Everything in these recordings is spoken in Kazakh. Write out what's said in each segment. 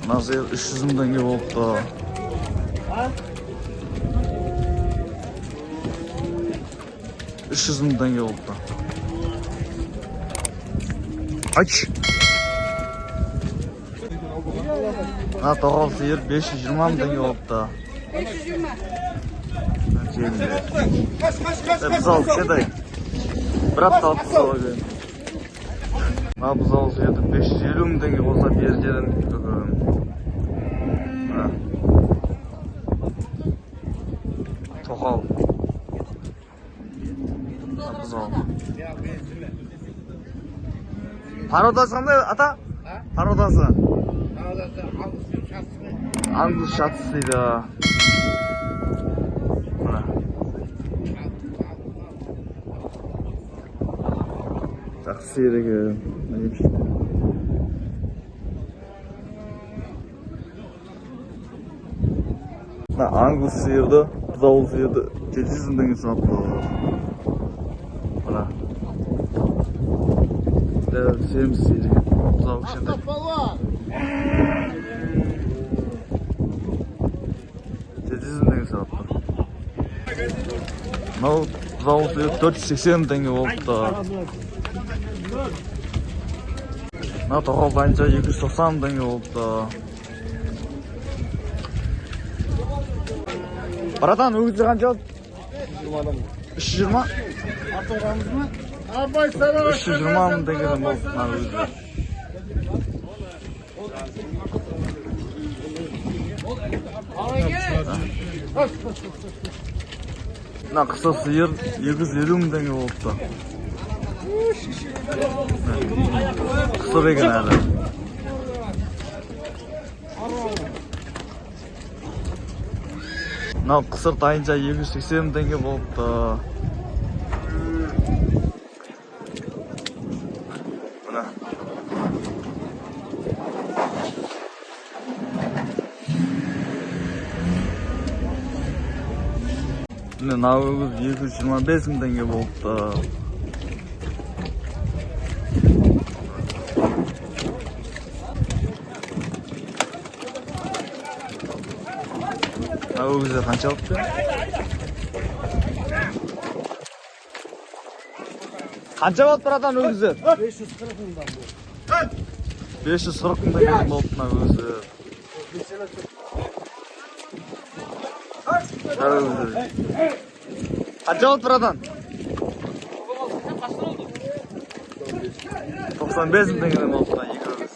Nasıl 300 ming tenge bo'libdi. $300 ming tenge bo'libdi. Aç. Ha, to'g'al sıyır 520 ming tenge bo'libdi. 520. Biz al şeyday. Bir hafta alıp alıyor. Ha, biz al şeyday 550 ming tenge olsa bereceğim. Ha. To'g'al. Ha, biz al. Parodası qanday ata? Parodası. Angus şatısı deydi. Mana. Жақсы екен. Angus sıyırdı, zavul sıyırdı. 700 ming tenge satты. Mana. Sevim sıyırdı. Zavul şimdi. Мынау заводы 480 мing теңге болыпты. Мына тоғал дайынша 290 мing теңге болыпты. Братан, өгізі қанша? 320? 320 мing теңгеден болыпты мына өгізі. Мына қысыр сиыр 250 мing теңге болыпты. Қысыр екен әлі. Мына қысыр дайынша 280 мing теңге болыпты. Мына. Мына өгіз 225 мing теңге болыпты. Мына өгізі қанша болыпты? Қанша болыпты братан өгізі? 540 мыңдан бұл. 540 мing теңге болыпты мына өгізі. Қанша болыпты братан? 95 мing теңгеден болыпты екі өгіз.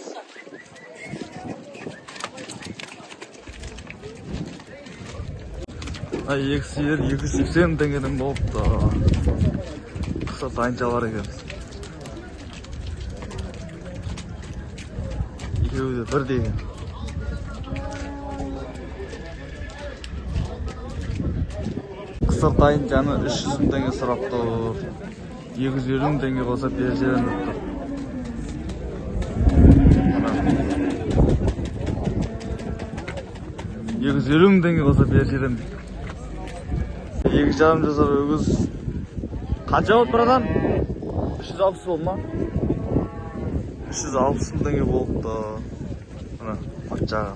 Екі сиыр 280 мing теңгеден болыпты. Қысыр дайыншалар екен. Екеуі де бірдей екен. Қысыр дайыншаны 300 мing теңге сұрап тұр. 250 мing теңге болса бережеден деп тұр. 250 мing теңге болса бережеден. 2,5 жасар өгіз. Қанша болды братан? 360 болды ма? 360 мing теңге болыпты. Мына патшаға.